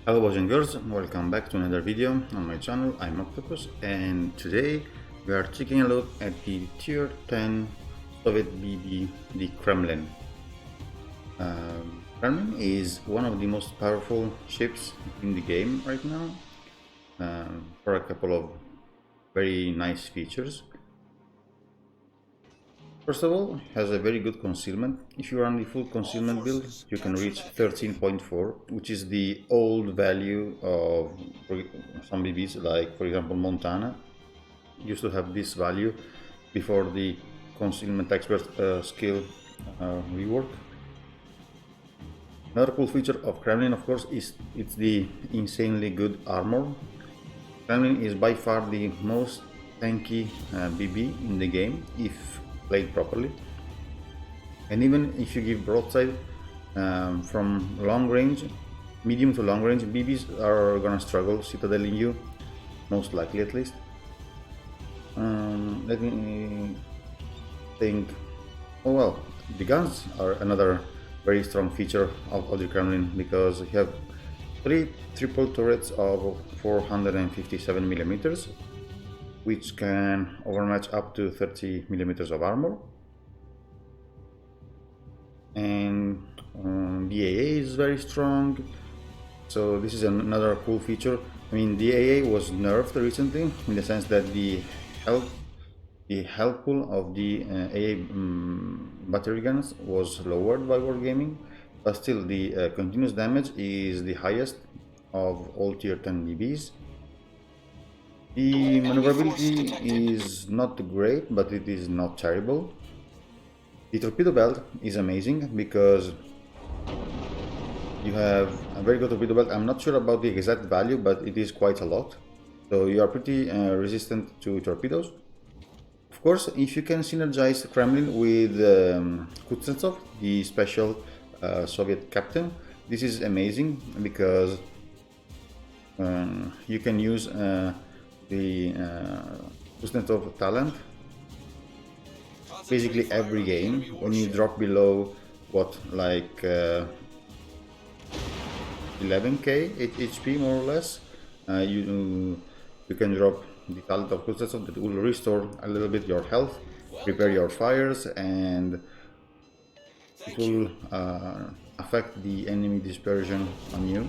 Hello boys and girls, welcome back to another video on my channel. I'm Octopus, and today we are taking a look at the tier 10 Soviet BB, the Kremlin. Kremlin is one of the most powerful ships in the game right now, for a couple of very nice features. First of all, has a very good concealment. If you run the full concealment build, you can reach 13.4, which is the old value of some BBs, like for example Montana used to have this value before the concealment expert skill rework. Another cool feature of Kremlin, of course, is it's the insanely good armor. Kremlin is by far the most tanky BB in the game if played properly, and even if you give broadside from long range, medium to long range, BBs are gonna struggle citadeling you, most likely at least. Let me think. Oh well, the guns are another very strong feature of the Kremlin, because you have 3 triple turrets of 457 millimeters, which can overmatch up to 30 millimeters of armor. And the AA is very strong, so this is another cool feature. I mean, the AA was nerfed recently in the sense that the health pool of the AA battery guns was lowered by Wargaming, but still the continuous damage is the highest of all tier 10 BBs. The maneuverability is not great, but it is not terrible. The torpedo belt is amazing because you have a very good torpedo belt. I'm not sure about the exact value, but it is quite a lot. So you are pretty resistant to torpedoes. Of course, if you can synergize Kremlin with Kuznetsov, the special Soviet captain, this is amazing because you can use the Kuznetsov talent basically every game. When you drop below what, like 11k HP more or less, you can drop the talent of Kuznetsov that will restore a little bit your health, prepare your fires, and it will affect the enemy dispersion on you.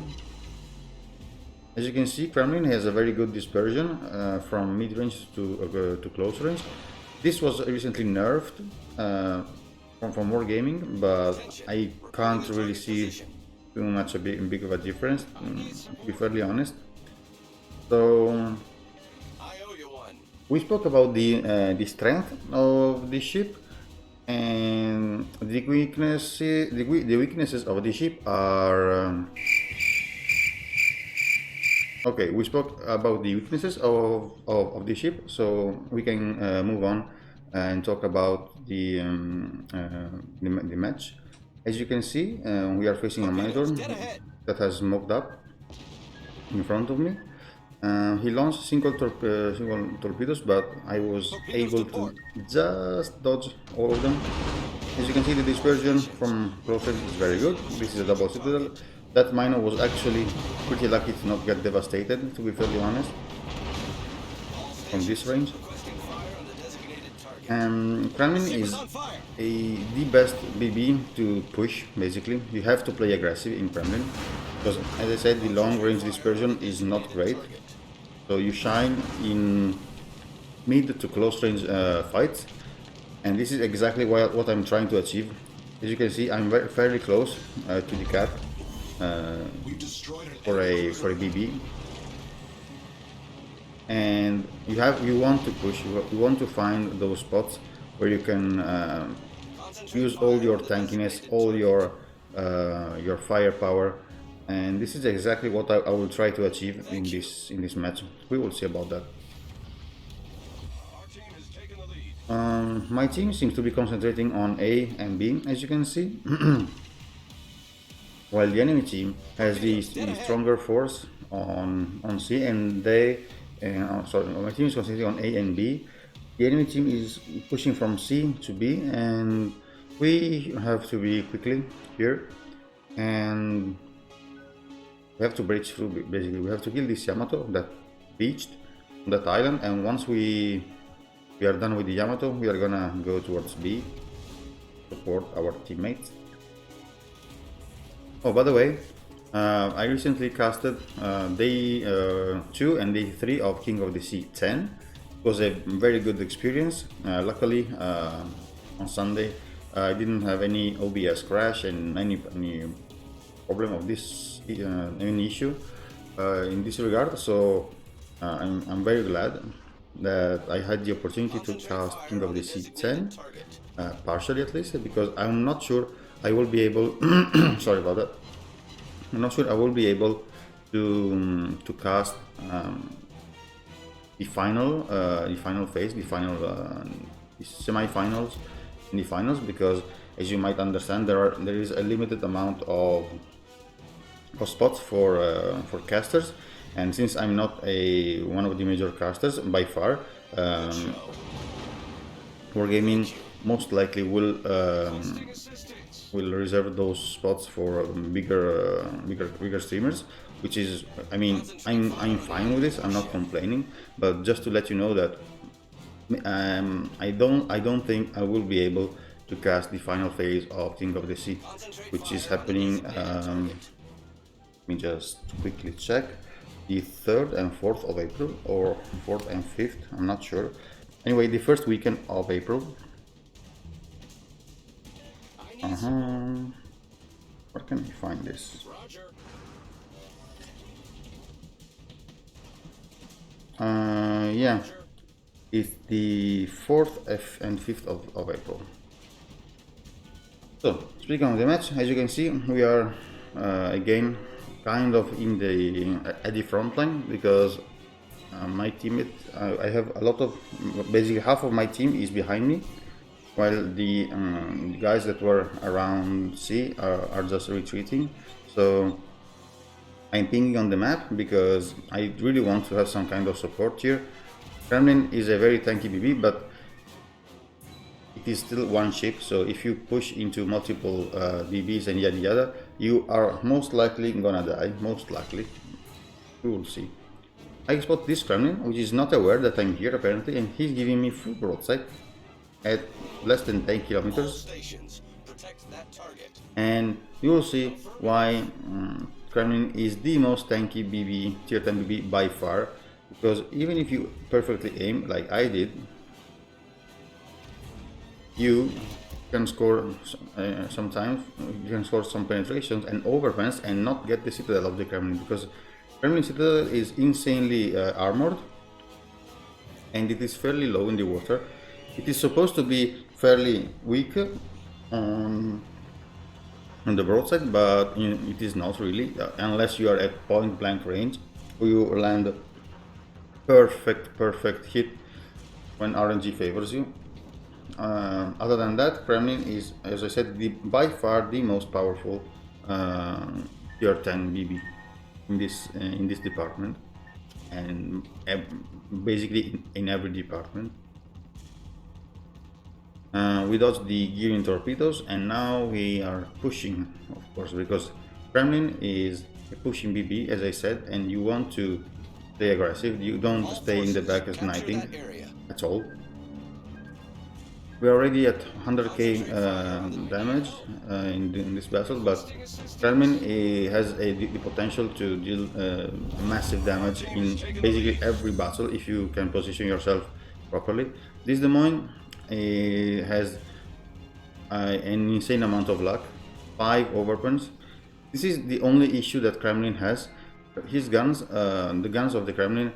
As you can see, Kremlin has a very good dispersion from mid-range to close range. This was recently nerfed from Wargaming, but I can't really see too much big of a difference, to be fairly honest. So we spoke about the strength of the ship, and the weaknesses of the ship are. Okay, we spoke about the weaknesses of the ship, so we can move on and talk about the match. As you can see, we are facing a monitor that has smoked up in front of me. He launched single torpedoes, but I was able to just dodge all of them. As you can see, the dispersion from close range is very good. This is a double citadel. That miner was actually pretty lucky to not get devastated, to be fairly honest, from this range. Kremlin is the best BB to push, basically. You have to play aggressive in Kremlin, because as I said, the long range dispersion is not great. So you shine in mid to close range fights, and this is exactly what I'm trying to achieve. As you can see, I'm fairly close to the cat. For a BB, and you want to push. You want to find those spots where you can use all your tankiness, all your firepower, and this is exactly what I will try to achieve in this match. We will see about that. My team seems to be concentrating on A and B, as you can see. While the enemy team has the stronger force on C, and sorry, my team is concentrating on A and B. The enemy team is pushing from C to B, and we have to be quickly here. And We have to breach through, basically. We have to kill this Yamato that beached on that island, and once we are done with the Yamato, we are gonna go towards B, support our teammates. Oh, by the way, I recently casted day 2 and day 3 of King of the Sea 10. It was a very good experience. Luckily, on Sunday, I didn't have any OBS crash and any problem of this, any issue in this regard. So I'm very glad that I had the opportunity to cast King of the Sea 10, partially at least, because I'm not sure I will be able. Sorry about that. I'm not sure I will be able to cast the final phase, the semi-finals, and the finals, because as you might understand, there is a limited amount of spots for casters, and since I'm not one of the major casters by far, Wargaming most likely will reserve those spots for bigger streamers, which is, I mean, I'm fine with this. I'm not complaining, but just to let you know that I don't think I will be able to cast the final phase of King of the Sea, which is happening. Let me just quickly check. The 3rd and 4th of April, or 4th and 5th, I'm not sure. Anyway, the first weekend of April. Where can I find this? Yeah, it's the 4th and 5th of April. So, speaking of the match, as you can see, we are again kind of at the front line, because my teammate, I have a lot of, basically half of my team is behind me, while the guys that were around C are just retreating. So I'm pinging on the map because I really want to have some kind of support here. Kremlin is a very tanky BB, but it is still one ship, so if you push into multiple BBs and yada yada, you are most likely gonna die, most likely. We will see. I spot this Kremlin, which is not aware that I'm here apparently, and he's giving me full broadside at less than 10 kilometers. And you will see why Kremlin is the most tanky BB, tier 10 BB by far, because even if you perfectly aim like I did, you can score sometimes, you can score some penetrations and overpens and not get the citadel of the Kremlin, because Kremlin citadel is insanely armored and it is fairly low in the water. It is supposed to be fairly weak on the broadside, but it is not really, unless you are at point blank range, where you land perfect hit when RNG favors you. Other than that, Kremlin is, as I said, by far the most powerful tier 10 BB in this department, and basically in every department. We dodged the gearing torpedoes, and now we are pushing, of course, because Kremlin is a pushing BB, as I said, and you want to stay aggressive. You don't stay in the back sniping at all. We're already at 100k damage in this battle, but Kremlin has the potential to deal massive damage in basically every battle if you can position yourself properly. This Des Moines has an insane amount of luck, 5 overpens. This is the only issue that Kremlin has. His guns, the guns of the Kremlin,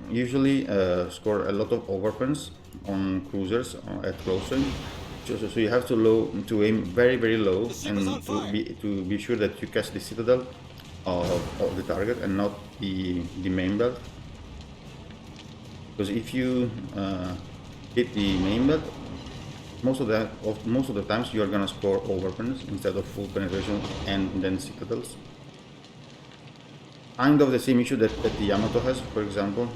usually score a lot of overpens on cruisers at close range. So you have to aim very low, and to be sure that you catch the citadel of the target and not the main belt. Because if you hit the main belt, most of the times you are gonna score overpens instead of full penetration and then citadels. Kind of the same issue that the Yamato has, for example.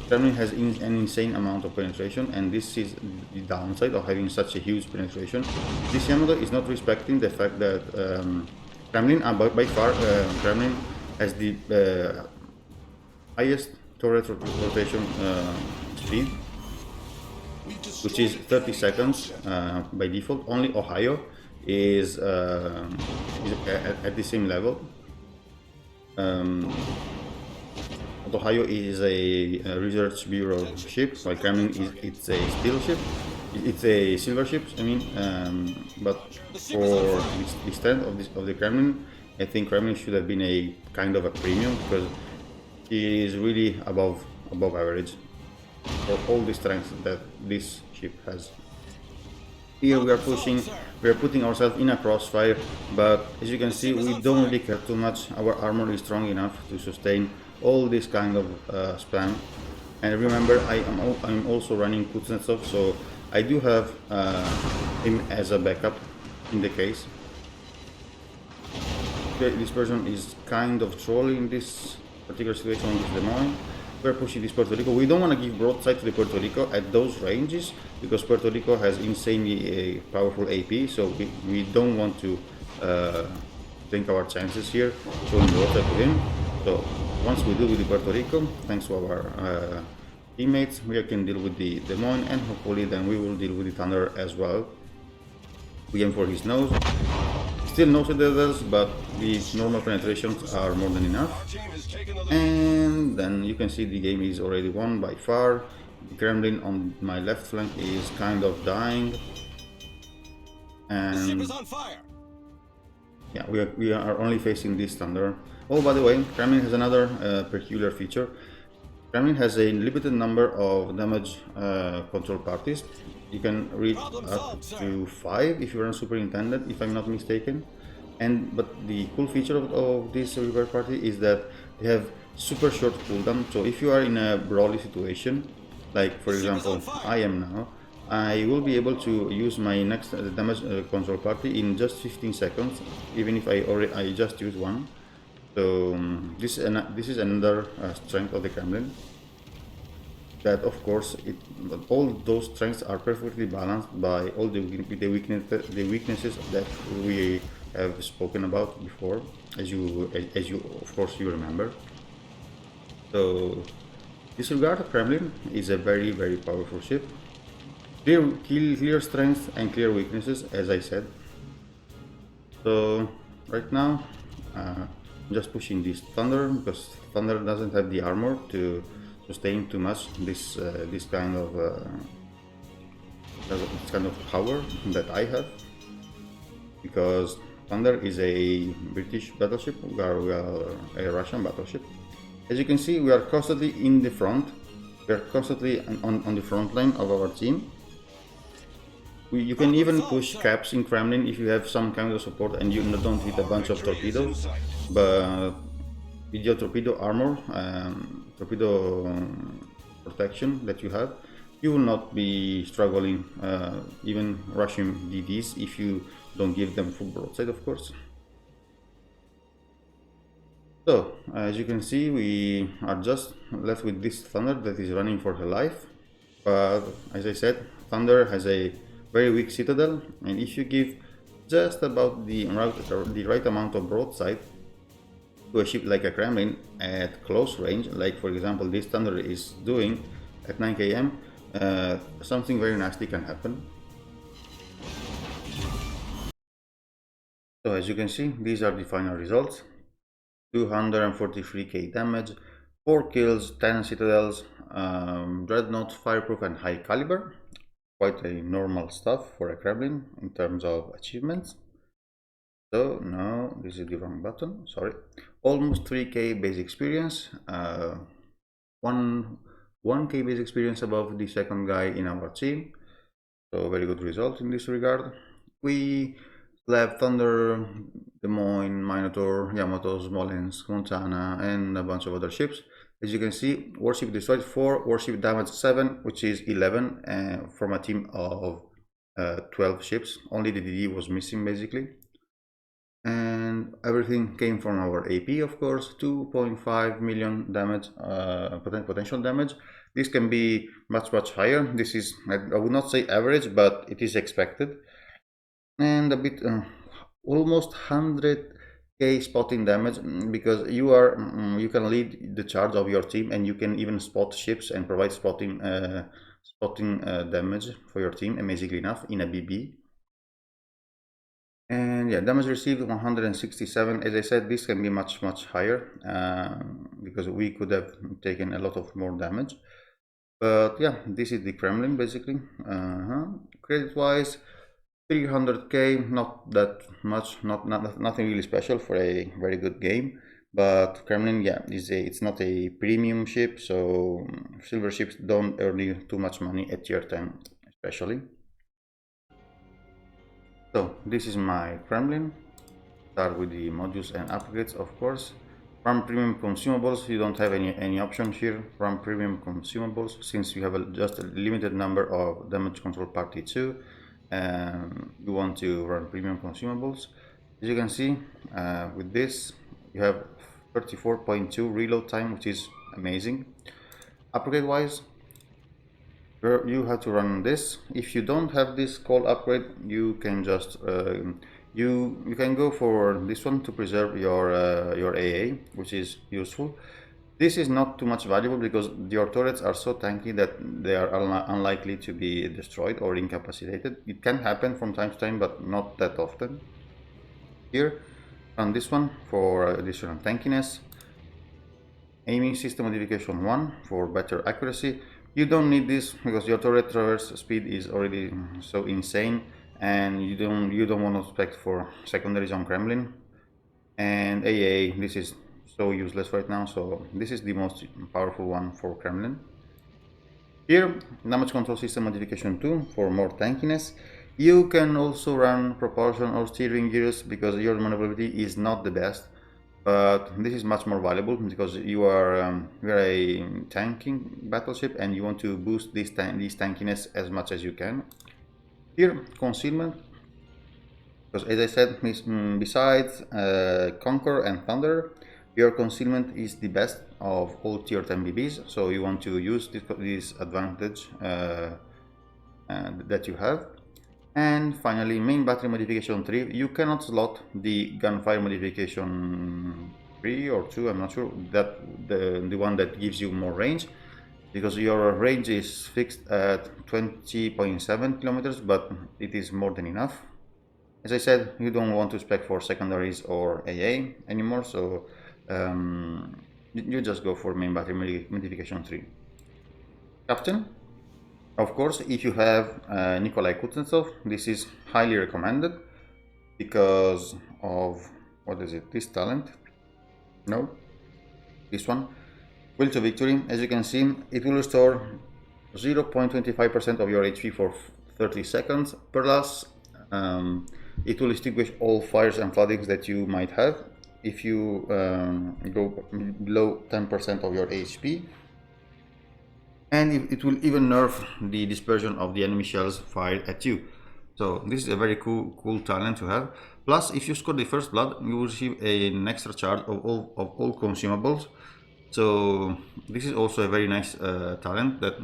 Kremlin has an insane amount of penetration, and this is the downside of having such a huge penetration. This Yamato is not respecting the fact that Kremlin, by far, Kremlin has the highest turret rotation speed, which is 30 seconds by default. Only Ohio is at the same level. Ohio is a research bureau ship, while Kremlin it's a steel ship. It's a silver ship. I mean, but for the strength of the Kremlin, I think Kremlin should have been a kind of a premium because it is really above average for all the strengths that this ship has. Here we are putting ourselves in a crossfire, but as you can see, we don't really care too much. Our armor is strong enough to sustain all this kind of spam. And remember, I'm also running Kuznetsov, so I do have him as a backup in the case. Okay, this person is kind of trolling this particular situation with the Moine. We're pushing this Puerto Rico. We don't want to give broadside to the Puerto Rico at those ranges because Puerto Rico has insanely powerful AP, so we don't want to take our chances here showing broadside to him. So once we deal with the Puerto Rico, thanks to our teammates, we can deal with the Des Moines, and hopefully then we will deal with the Thunder as well. We aim for his nose. Still no citadels, but these normal penetrations are more than enough. And then you can see the game is already won by far. The Kremlin on my left flank is kind of dying. And yeah, we are only facing this Thunder. Oh, by the way, Kremlin has another peculiar feature. Kremlin has a limited number of damage control parties. You can reach up to 5 if you are a superintendent, if I'm not mistaken. But the cool feature of this repair party is that they have super short cooldown. So if you are in a brawly situation, like for example I am now, I will be able to use my next damage control party in just 15 seconds, even if I just use one. So this is another strength of the Kremlin. That of course, all those strengths are perfectly balanced by all the weaknesses that we have spoken about before, as you of course you remember. So disregard Kremlin is a very powerful ship. Clear strengths and clear weaknesses, as I said. So right now, I'm just pushing this Thunder because Thunder doesn't have the armor to sustain too much this kind of power that I have, because Thunder is a British battleship, we are a Russian battleship. As you can see, we are constantly in the front. We are constantly on the front line of our team. You can even push caps in Kremlin if you have some kind of support and you don't hit a bunch of torpedoes. But with your torpedo armor, torpedo protection that you have, you will not be struggling even rushing DDs if you don't give them full broadside, of course. So as you can see, we are just left with this Thunder that is running for her life. But as I said, Thunder has a very weak citadel, and if you give just about the right amount of broadside to a ship like a Kremlin at close range, like for example this Thunder is doing at 9 km, something very nasty can happen. So as you can see, these are the final results. 243k damage, 4 kills, 10 citadels, dreadnought, fireproof and high caliber. Quite a normal stuff for a Kremlin in terms of achievements. So no, this is the wrong button, sorry. Almost 3k base experience, 1k base experience above the second guy in our team. So very good result in this regard. We have Thunder, Des Moines, Minotaur, Yamato, Smolensk, Montana, and a bunch of other ships. As you can see, warship destroyed 4, warship damage 7, which is 11 from a team of 12 ships. Only the DD was missing basically. And everything came from our AP, of course. 2.5 million damage, potential damage. This can be much higher. This is, I would not say average, but it is expected. And a bit, almost 100 spotting damage, because you can lead the charge of your team, and you can even spot ships and provide spotting damage for your team, amazingly enough, in a BB. And yeah, damage received 167. As I said, this can be much higher, because we could have taken a lot of more damage. But yeah, this is the Kremlin basically. Credit wise, 300k, not that much, nothing really special for a very good game. But Kremlin, yeah, it's not a premium ship, so silver ships don't earn you too much money at tier 10 especially. So this is my Kremlin. Start with the modules and upgrades, of course. From premium consumables, you don't have any option here. From premium consumables, since you have just a limited number of damage control party 2, you want to run premium consumables. As you can see, with this, you have 34.2 reload time, which is amazing. Upgrade wise, you have to run this. If you don't have this called upgrade, you can just you can go for this one to preserve your AA, which is useful. This is not too much valuable because your turrets are so tanky that they are unlikely to be destroyed or incapacitated. It can happen from time to time, but not that often. Here, run this one for additional tankiness. Aiming system modification 1 for better accuracy. You don't need this because your turret traverse speed is already so insane, and you don't want to expect for secondaries on Kremlin. And AA, this is so useless right now, so this is the most powerful one for Kremlin. Here, damage control system modification 2 for more tankiness. You can also run propulsion or steering gears because your maneuverability is not the best, but this is much more valuable because you are a tanking battleship and you want to boost this tankiness as much as you can. Here, concealment, because as I said, besides Conquer and Thunder, your concealment is the best of all tier 10 BBs, so you want to use this advantage that you have. And finally, main battery modification 3, you cannot slot the gunfire modification 3 or 2, I'm not sure, that the one that gives you more range, because your range is fixed at 20.7 kilometers, but it is more than enough. As I said, you don't want to spec for secondaries or AA anymore, so you just go for main battery modification 3. Captain, of course, if you have Nikolai Kuznetsov, this is highly recommended because of, what is it, this talent? No, this one. Will to Victory. As you can see, it will restore 0.25% of your HP for 30 seconds, plus it will extinguish all fires and floodings that you might have if you go below 10% of your HP. And it will even nerf the dispersion of the enemy shells fired at you. So this is a very cool talent to have. Plus, if you score the first blood, you will receive an extra charge of all consumables. So this is also a very nice talent that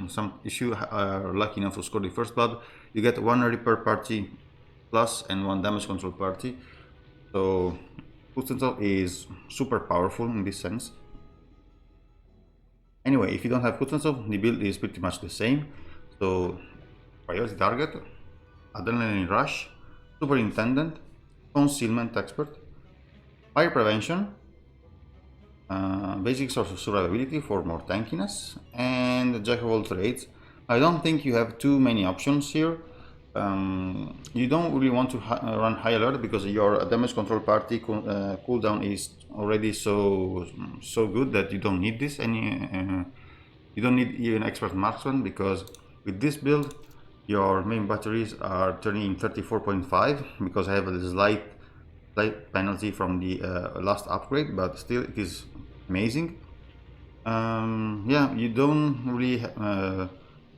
if you are lucky enough to score the first blood, you get 1 repair party plus and 1 damage control party. So Kuznetsov is super powerful in this sense. Anyway, if you don't have Kuznetsov, the build is pretty much the same. So priority target, adrenaline rush, superintendent, concealment expert, fire prevention, basic source of survivability for more tankiness, and jack of all trades. I don't think you have too many options here. You don't really want to run high alert because your damage control party cooldown is already so good that you don't need this you don't need even expert marksman, because with this build your main batteries are turning in 34.5 because I have a slight penalty from the last upgrade, but still it is amazing. Yeah, you don't really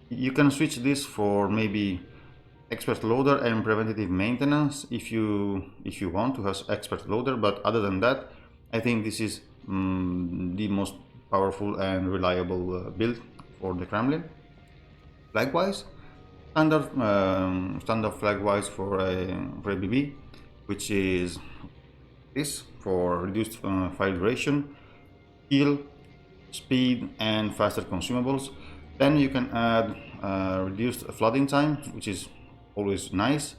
you can switch this for maybe expert loader and preventative maintenance if you want to have expert loader, but other than that, I think this is the most powerful and reliable build for the Kremlin. Flag-wise, standard flag-wise for a BB, which is this for reduced file duration, skill, speed, and faster consumables. Then you can add reduced flooding time, which is always nice.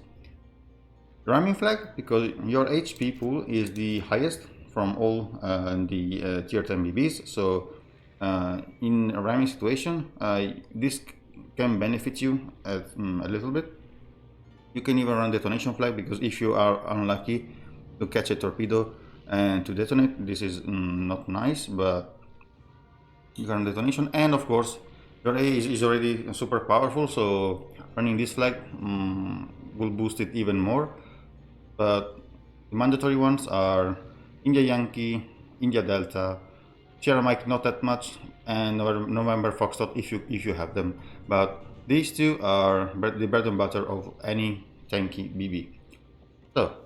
Ramming flag, because your HP pool is the highest from all the tier 10 BBs. So in a ramming situation, this can benefit you a little bit. You can even run detonation flag, because if you are unlucky to catch a torpedo and to detonate, this is not nice, but you can run detonation. And of course, your A is already super powerful, so running this flag will boost it even more. But the mandatory ones are India Yankee, India Delta, Sierra Mike not that much, and November Foxtrot if you have them. But these two are the bread and butter of any tanky BB. So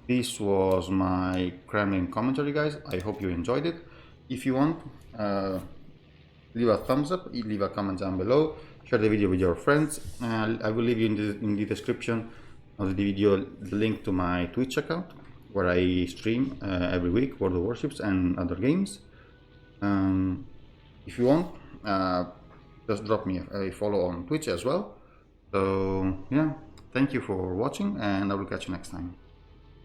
this was my Kremlin commentary, guys. I hope you enjoyed it. If you want, leave a thumbs up, leave a comment down below, share the video with your friends. I will leave you in the description of the video the link to my Twitch account, where I stream every week World of Warships and other games. If you want, just drop me a follow on Twitch as well. So yeah, thank you for watching, and I will catch you next time.